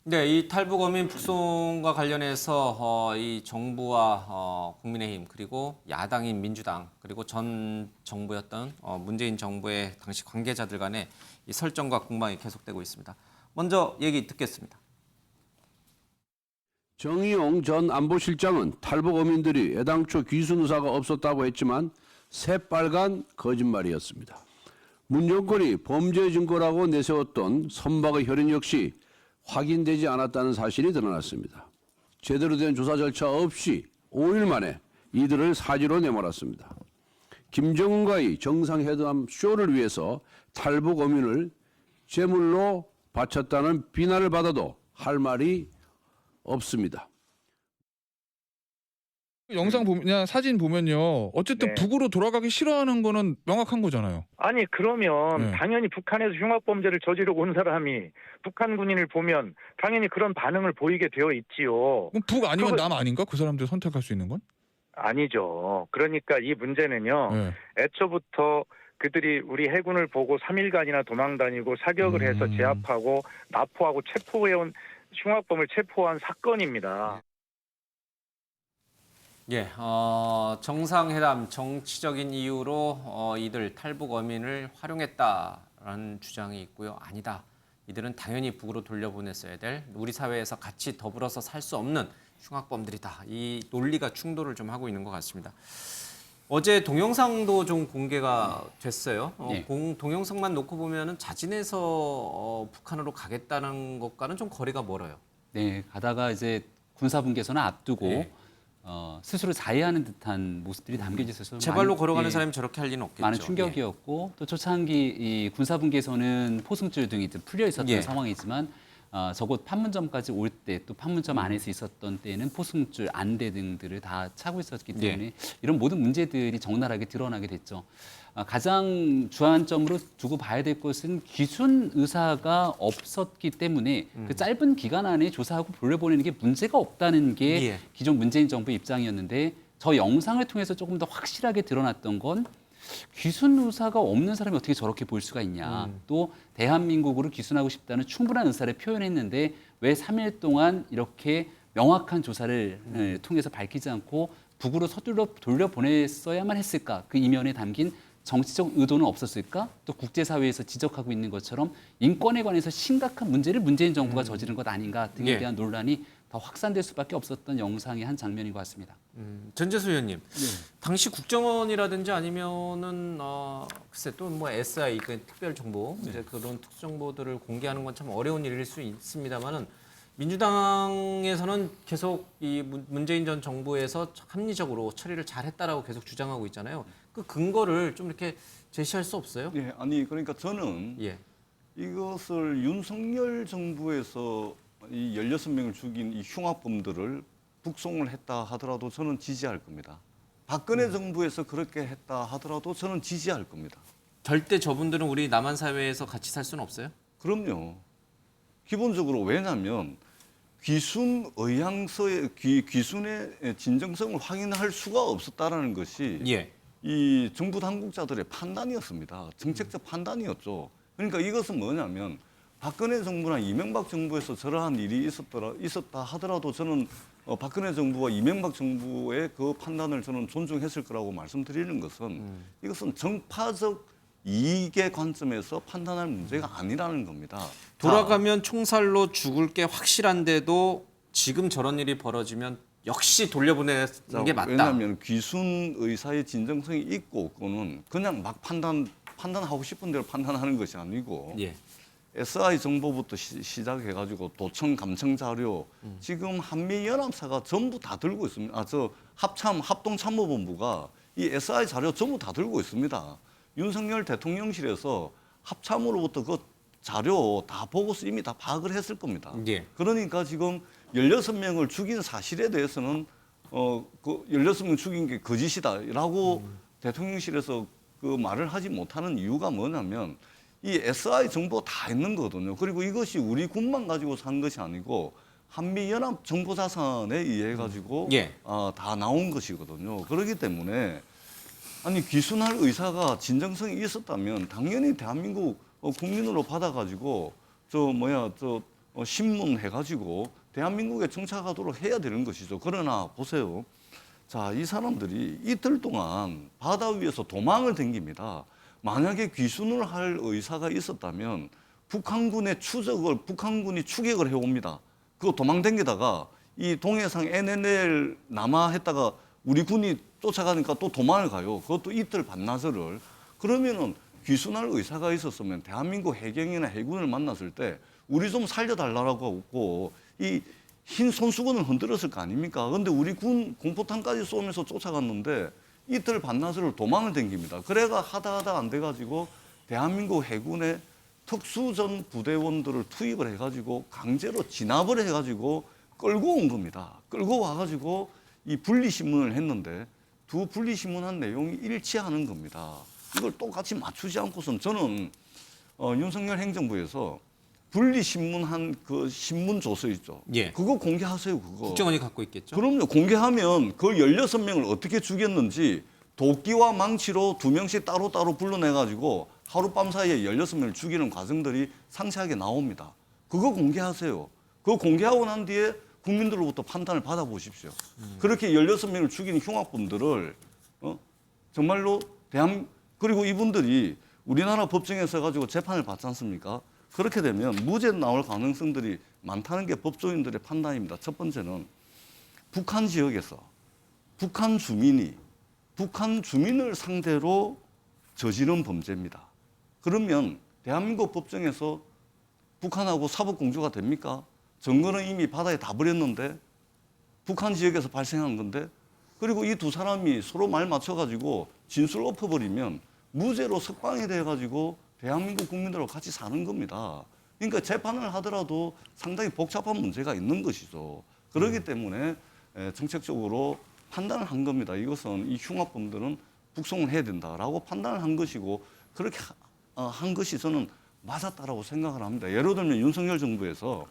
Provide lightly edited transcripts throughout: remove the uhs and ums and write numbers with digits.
네, 이 탈북어민 북송과 관련해서 이 정부와 국민의힘 그리고 야당인 민주당 그리고 전 정부였던 문재인 정부의 당시 관계자들 간의 이 설전과 공방이 계속되고 있습니다. 먼저 얘기 듣겠습니다. 정의용 전 안보실장은 탈북 어민들이 애당초 귀순 의사가 없었다고 했지만 새빨간 거짓말이었습니다. 문 정권이 범죄 증거라고 내세웠던 선박의 혈흔 역시 확인되지 않았다는 사실이 드러났습니다. 제대로 된 조사 절차 없이 5일 만에 이들을 사지로 내몰았습니다. 김정은과의 정상회담 쇼를 위해서 탈북 어민을 제물로 바쳤다는 비난을 받아도 할 말이 없습니다. 영상 보면 사진 보면요. 어쨌든 네. 북으로 돌아가기 싫어하는 거는 명확한 거잖아요. 아니 그러면 네. 당연히 북한에서 흉악범죄를 저지르고 온 사람이 북한 군인을 보면 당연히 그런 반응을 보이게 되어 있지요. 그럼 북 아니면 그거- 남 아닌가? 그 사람들 선택할 수 있는 건? 아니죠. 그러니까 이 문제는요. 네. 애초부터 그들이 우리 해군을 보고 3일간이나 도망 다니고 사격을 해서 제압하고 납포하고 체포해온 흉악범을 체포한 사건입니다. 예, 정상회담 정치적인 이유로 이들 탈북 어민을 활용했다라는 주장이 있고요. 아니다. 이들은 당연히 북으로 돌려보냈어야 될 우리 사회에서 같이 더불어서 살 수 없는 흉악범들이다. 이 논리가 충돌을 좀 하고 있는 것 같습니다. 어제 동영상도 좀 공개가 됐어요. 네. 동영상만 놓고 보면은 자진해서 북한으로 가겠다는 것과는 좀 거리가 멀어요. 네, 가다가 이제 군사분계선을 앞두고 네. 스스로 자해하는 듯한 모습들이 담겨져 있어서 제 발로 많은- 걸어가는 예, 사람이 저렇게 할 리는 없겠죠. 많은 충격이었고 또 초창기 이 군사분계선은 포승줄 등이 풀려 있었던 예. 상황이지만 적어도 판문점까지 올 때 또 판문점 안에서 있었던 때에는 포승줄, 안대 등들을 다 차고 있었기 때문에 이런 모든 문제들이 적나라하게 드러나게 됐죠. 가장 주안점으로 두고 봐야 될 것은 귀순 의사가 없었기 때문에 그 짧은 기간 안에 조사하고 돌려보내는 게 문제가 없다는 게 예. 기존 문재인 정부의 입장이었는데 저 영상을 통해서 조금 더 확실하게 드러났던 건 귀순 의사가 없는 사람이 어떻게 저렇게 볼 수가 있냐. 또 대한민국으로 귀순하고 싶다는 충분한 의사를 표현했는데 왜 3일 동안 이렇게 명확한 조사를 통해서 밝히지 않고 북으로 서둘러 돌려보냈어야만 했을까. 그 이면에 담긴 정치적 의도는 없었을까? 또 국제사회에서 지적하고 있는 것처럼 인권에 관해서 심각한 문제를 문재인 정부가 저지른 것 아닌가 등에 예. 대한 논란이 더 확산될 수밖에 없었던 영상의 한 장면인 것 같습니다. 전재수 의원님, 당시 국정원이라든지 아니면은 글쎄 또 뭐 SI 그 특별 정보 이제 그런 특수 정보들을 공개하는 건 참 어려운 일일 수 있습니다만은 민주당에서는 계속 이 문재인 전 정부에서 합리적으로 처리를 잘했다라고 계속 주장하고 있잖아요. 그 근거를 좀 이렇게 제시할 수 없어요? 예, 아니 그러니까 저는 예. 이것을 윤석열 정부에서 이 16명을 죽인 이 흉악범들을 북송을 했다 하더라도 저는 지지할 겁니다. 박근혜 정부에서 그렇게 했다 하더라도 저는 지지할 겁니다. 절대 저분들은 우리 남한 사회에서 같이 살 수는 없어요? 그럼요. 기본적으로 왜냐하면 귀순 의향서의 귀순의 진정성을 확인할 수가 없었다라는 것이 예. 이 정부 당국자들의 판단이었습니다. 정책적 판단이었죠. 그러니까 이것은 뭐냐면 박근혜 정부나 이명박 정부에서 저러한 일이 있었다 하더라도 저는 박근혜 정부와 이명박 정부의 그 판단을 저는 존중했을 거라고 말씀드리는 것은 이것은 정파적 이익의 관점에서 판단할 문제가 아니라는 겁니다. 돌아가면 총살로 죽을 게 확실한데도 지금 저런 일이 벌어지면 역시 돌려보내는 게 맞다. 왜냐하면 귀순 의사의 진정성이 있고 없고는 그냥 막 판단하고 싶은 대로 판단하는 것이 아니고 예. SI 정보부터 시작해가지고 도청 감청 자료 지금 한미연합사가 전부 다 들고 있습니다. 저 합동참모본부가 이 SI 자료 전부 다 들고 있습니다. 윤석열 대통령실에서 합참으로부터 그 자료 다 보고서 이미 다 파악을 했을 겁니다. 예. 그러니까 지금 16명을 죽인 사실에 대해서는 그 16명 죽인 게 거짓이다라고 대통령실에서 그 말을 하지 못하는 이유가 뭐냐면 이 SI 정보가 다 있는 거거든요. 그리고 이것이 우리 군만 가지고 산 것이 아니고 한미연합 정보자산에 의해 가지고 예. 다 나온 것이거든요. 그렇기 때문에 아니 귀순할 의사가 진정성이 있었다면 당연히 대한민국 국민으로 받아가지고 신문 해가지고 대한민국에 정착하도록 해야 되는 것이죠. 그러나 보세요. 자, 이 사람들이 이틀 동안 바다 위에서 도망을 댕깁니다. 만약에 귀순을 할 의사가 있었다면 북한군이 추격을 해옵니다. 그거 도망댕기다가 이 동해상 NNL 남하했다가 우리 군이 쫓아가니까 또 도망을 가요. 그것도 이틀 반나절을. 그러면은 귀순할 의사가 있었으면 대한민국 해경이나 해군을 만났을 때 우리 좀 살려달라고 하고 이 흰 손수건을 흔들었을 거 아닙니까? 근데 우리 군 공포탄까지 쏘면서 쫓아갔는데 이틀 반나절을 도망을 댕깁니다. 그래가 하다 안 돼가지고 대한민국 해군의 특수전 부대원들을 투입을 해가지고 강제로 진압을 해가지고 끌고 온 겁니다. 끌고 와가지고 이 분리신문을 했는데 두 분리신문한 내용이 일치하는 겁니다. 이걸 똑같이 맞추지 않고선 저는 윤석열 행정부에서 분리신문한 그 신문 조서 있죠. 예. 그거 공개하세요. 그거. 국정원이 갖고 있겠죠. 그럼요. 공개하면 그 16명을 어떻게 죽였는지 도끼와 망치로 2명씩 따로따로 불러내가지고 하룻밤 사이에 16명을 죽이는 과정들이 상세하게 나옵니다. 그거 공개하세요. 그거 공개하고 난 뒤에 국민들로부터 판단을 받아보십시오. 그렇게 16명을 죽인 흉악범들을 정말로 그리고 이분들이 우리나라 법정에 서가지고 재판을 받지 않습니까? 그렇게 되면 무죄 나올 가능성들이 많다는 게 법조인들의 판단입니다. 첫 번째는 북한 지역에서 북한 주민을 상대로 저지른 범죄입니다. 그러면 대한민국 법정에서 북한하고 사법공조가 됩니까? 증거는 이미 바다에 다 버렸는데 북한 지역에서 발생한 건데 그리고 이 두 사람이 서로 말 맞춰가지고 진술 엎어버리면 무죄로 석방이 돼가지고 대한민국 국민들하고 같이 사는 겁니다. 그러니까 재판을 하더라도 상당히 복잡한 문제가 있는 것이죠. 그렇기 때문에 정책적으로 판단을 한 겁니다. 이것은 이 흉악범들은 북송을 해야 된다라고 판단을 한 것이고 그렇게 한 것이 저는 맞았다라고 생각을 합니다. 예를 들면 윤석열 정부에서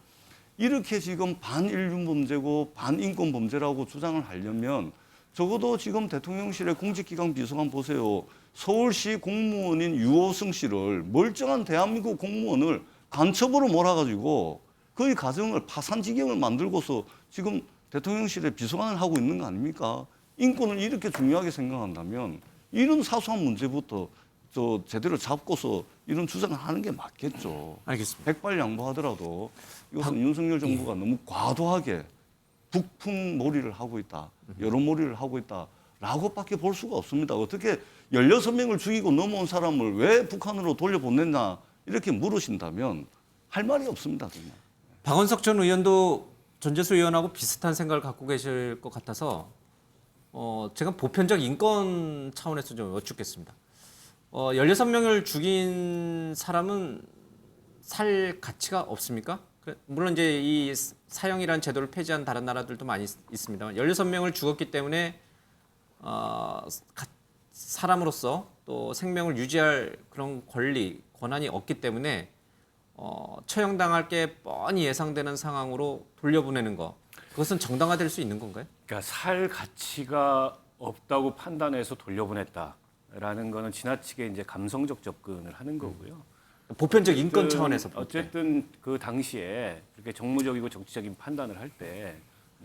이렇게 지금 반인륜 범죄고 반인권 범죄라고 주장을 하려면 적어도 지금 대통령실의 공직기강 비서관 보세요. 서울시 공무원인 유호승 씨를 멀쩡한 대한민국 공무원을 간첩으로 몰아가지고 그 가정을 파산지경을 만들고서 지금 대통령실에 비서관을 하고 있는 거 아닙니까? 인권을 이렇게 중요하게 생각한다면 이런 사소한 문제부터 제대로 잡고서 이런 주장을 하는 게 맞겠죠. 알겠습니다. 백발양보하더라도 이것은 윤석열 정부가 너무 과도하게 북풍몰이를 하고 있다. 여론몰이를 하고 있다라고밖에 볼 수가 없습니다. 어떻게 16명을 죽이고 넘어온 사람을 왜 북한으로 돌려보냈나 이렇게 물으신다면 할 말이 없습니다. 정말. 박원석 전 의원도 전재수 의원하고 비슷한 생각을 갖고 계실 것 같아서 제가 보편적 인권 차원에서 좀 여쭙겠습니다. 16명을 죽인 사람은 살 가치가 없습니까? 물론 이제 이 사형이라는 제도를 폐지한 다른 나라들도 많이 있습니다만 16명을 죽었기 때문에 사람으로서 또 생명을 유지할 그런 권한이 없기 때문에 처형당할 게 뻔히 예상되는 상황으로 돌려보내는 거 그것은 정당화될 수 있는 건가요? 그러니까 살 가치가 없다고 판단해서 돌려보냈다라는 거는 지나치게 이제 감성적 접근을 하는 거고요. 보편적 인권 차원에서 볼 때. 어쨌든 그 당시에 그렇게 정무적이고 정치적인 판단을 할 때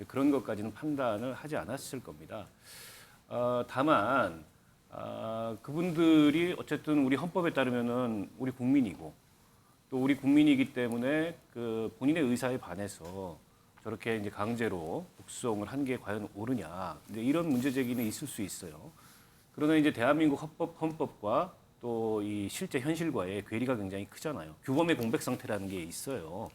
그런 것까지는 판단을 하지 않았을 겁니다. 다만 그분들이 어쨌든 우리 헌법에 따르면은 우리 국민이고 또 우리 국민이기 때문에 그 본인의 의사에 반해서 저렇게 이제 강제로 북송을 한 게 과연 옳으냐 이제 이런 문제 제기는 있을 수 있어요. 그러나 이제 대한민국 헌법과 또 이 실제 현실과의 괴리가 굉장히 크잖아요. 규범의 공백 상태라는 게 있어요.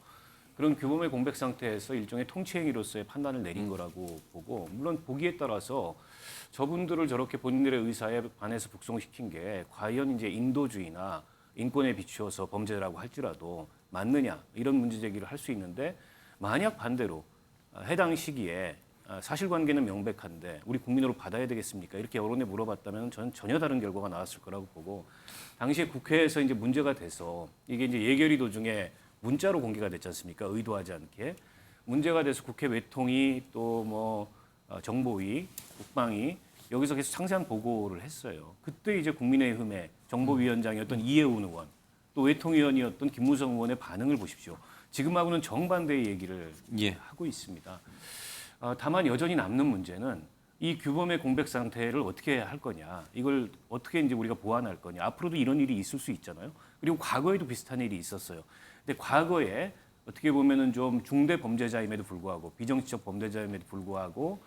그런 규범의 공백 상태에서 일종의 통치행위로서의 판단을 내린 거라고 보고 물론 보기에 따라서 저분들을 저렇게 본인들의 의사에 반해서 북송시킨 게 과연 이제 인도주의나 인권에 비추어서 범죄라고 할지라도 맞느냐 이런 문제 제기를 할 수 있는데 만약 반대로 해당 시기에 사실관계는 명백한데 우리 국민으로 받아야 되겠습니까? 이렇게 여론에 물어봤다면 저는 전혀 다른 결과가 나왔을 거라고 보고 당시에 국회에서 이제 문제가 돼서 이게 이제 예결위 도중에 문자로 공개가 됐지 않습니까? 의도하지 않게 문제가 돼서 국회 외통위 또 뭐 정보위, 국방위 여기서 계속 상세한 보고를 했어요. 그때 이제 국민의힘의 정보위원장이었던 이해운 의원 또 외통위원이었던 김무성 의원의 반응을 보십시오. 지금하고는 정반대의 얘기를 예. 하고 있습니다. 다만 여전히 남는 문제는 이 규범의 공백 상태를 어떻게 할 거냐, 이걸 어떻게 이제 우리가 보완할 거냐. 앞으로도 이런 일이 있을 수 있잖아요. 그리고 과거에도 비슷한 일이 있었어요. 근데 과거에 어떻게 보면은 좀 중대 범죄자임에도 불구하고 비정치적 범죄자임에도 불구하고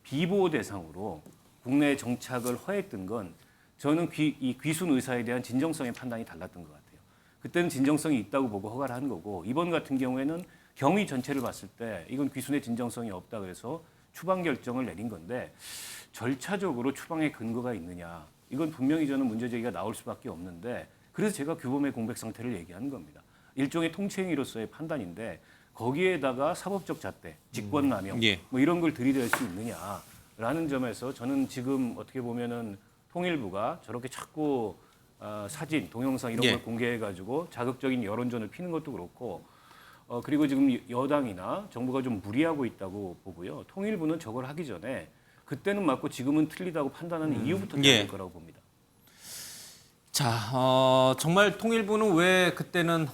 비보호 대상으로 국내에 정착을 허했던 건 저는 이 귀순 의사에 대한 진정성의 판단이 달랐던 것 같아요. 그때는 진정성이 있다고 보고 허가를 한 거고 이번 같은 경우에는 경위 전체를 봤을 때 이건 귀순의 진정성이 없다 그래서 추방 결정을 내린 건데 절차적으로 추방의 근거가 있느냐 이건 분명히 저는 문제 제기가 나올 수밖에 없는데 그래서 제가 규범의 공백 상태를 얘기하는 겁니다. 일종의 통치행위로서의 판단인데 거기에다가 사법적 잣대, 직권남용 예. 뭐 이런 걸 들이댈 수 있느냐라는 점에서 저는 지금 어떻게 보면은 통일부가 저렇게 자꾸 사진, 동영상 이런 예. 걸 공개해가지고 자극적인 여론전을 피는 것도 그렇고 그리고 지금 여당이나 정부가 좀 무리하고 있다고 보고요. 통일부는 저걸 하기 전에 그때는 맞고 지금은 틀리다고 판단하는 이유부터 예. 될 거라고 봅니다. 자, 정말 통일부는 왜 그때는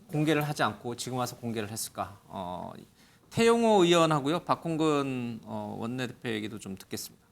공개를 하지 않고 지금 와서 공개를 했을까? 태영호 의원하고요, 박홍근 원내대표 얘기도 좀 듣겠습니다.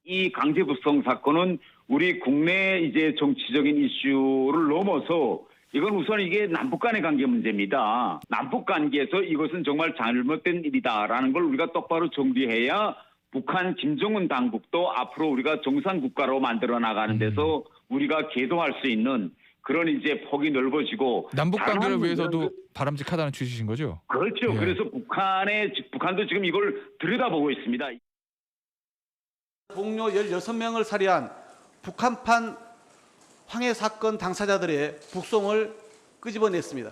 이 강제 북송 사건은 우리 국내 이제 정치적인 이슈를 넘어서 이건 우선 이게 남북 간의 관계 문제입니다. 남북 관계에서 이것은 정말 잘못된 일이다라는 걸 우리가 똑바로 정리해야 북한 김정은 당국도 앞으로 우리가 정상 국가로 만들어 나가는 데서 우리가 계동할 수 있는 그런 이제 폭이 넓어지고 남북 관계를 다양한 위해서도 문제는 바람직하다는 취지신 거죠? 그렇죠. 예. 그래서 북한도 지금 이걸 들여다보고 있습니다. 동료 16명을 살해한 북한판 황해 사건 당사자들의 북송을 끄집어냈습니다.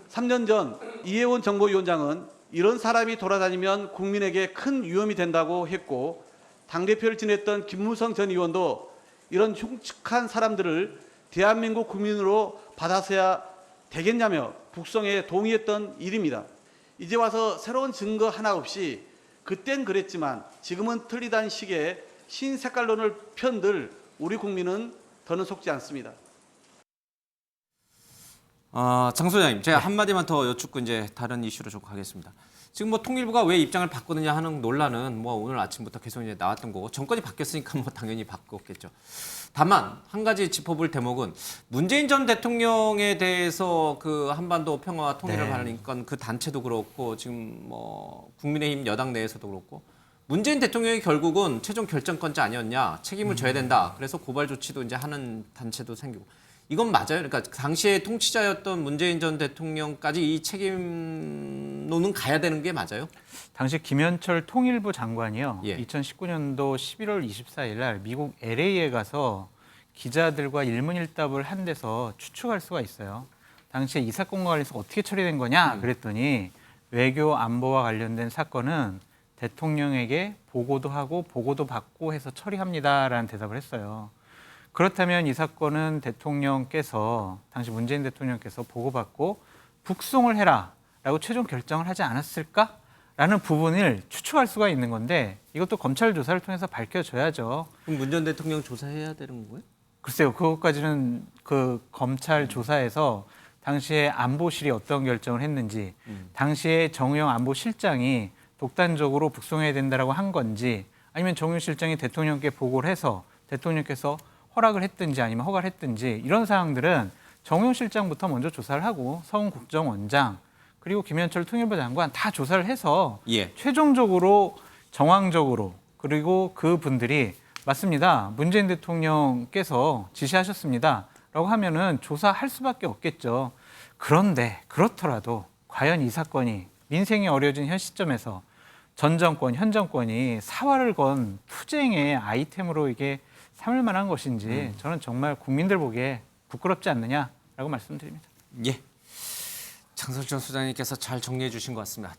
3년 전 이해원 정보위원장은 이런 사람이 돌아다니면 국민에게 큰 위험이 된다고 했고 당대표를 지냈던 김무성 전 의원도 이런 흉측한 사람들을 대한민국 국민으로 받아서야 되겠냐며 북송에 동의했던 일입니다. 이제 와서 새로운 증거 하나 없이 그땐 그랬지만 지금은 틀리다는 식의 신색깔론을 편들 우리 국민은 더는 속지 않습니다. 장 소장님, 제가 한마디만 더 여쭙고 이제 다른 이슈로 좀 가겠습니다. 지금 뭐 통일부가 왜 입장을 바꾸느냐 하는 논란은 뭐 오늘 아침부터 계속 이제 나왔던 거고 정권이 바뀌었으니까 뭐 당연히 바꿨겠죠. 다만 한 가지 짚어볼 대목은 문재인 전 대통령에 대해서 그 한반도 평화와 통일을 바라니까 그 단체도 그렇고 지금 뭐 국민의힘 여당 내에서도 그렇고 문재인 대통령이 결국은 최종 결정권자 아니었냐 책임을 져야 된다. 그래서 고발 조치도 이제 하는 단체도 생기고 이건 맞아요. 그러니까 당시에 통치자였던 문재인 전 대통령까지 이 책임론은 가야 되는 게 맞아요. 당시 김현철 통일부 장관이요. 예. 2019년도 11월 24일 날 미국 LA에 가서 기자들과 일문일답을 한 데서 추측할 수가 있어요. 당시에 이 사건과 관련해서 어떻게 처리된 거냐 그랬더니 외교 안보와 관련된 사건은 대통령에게 보고도 하고 보고도 받고 해서 처리합니다라는 대답을 했어요. 그렇다면 이 사건은 대통령께서 당시 문재인 대통령께서 보고받고 북송을 해라라고 최종 결정을 하지 않았을까라는 부분을 추측할 수가 있는 건데 이것도 검찰 조사를 통해서 밝혀져야죠. 그럼 문 전 대통령 조사해야 되는 거예요? 글쎄요, 그것까지는 그 검찰 조사에서 당시에 안보실이 어떤 결정을 했는지, 당시에 정의용 안보실장이 독단적으로 북송해야 된다라고 한 건지, 아니면 정의용 실장이 대통령께 보고를 해서 대통령께서 허락을 했든지 아니면 허가를 했든지 이런 사항들은 정의용 실장부터 먼저 조사를 하고 서훈 국정원장 그리고 김현철 통일부 장관 다 조사를 해서 예. 최종적으로 정황적으로 그리고 그 분들이 맞습니다. 문재인 대통령께서 지시하셨습니다. 라고 하면은 조사할 수밖에 없겠죠. 그런데 그렇더라도 과연 이 사건이 민생이 어려워진 현 시점에서 전 정권, 현 정권이 사활을 건 투쟁의 아이템으로 이게 삼을 만한 것인지 저는 정말 국민들 보기에 부끄럽지 않느냐라고 말씀드립니다. 예. 장성철 소장님께서 잘 정리해 주신 것 같습니다.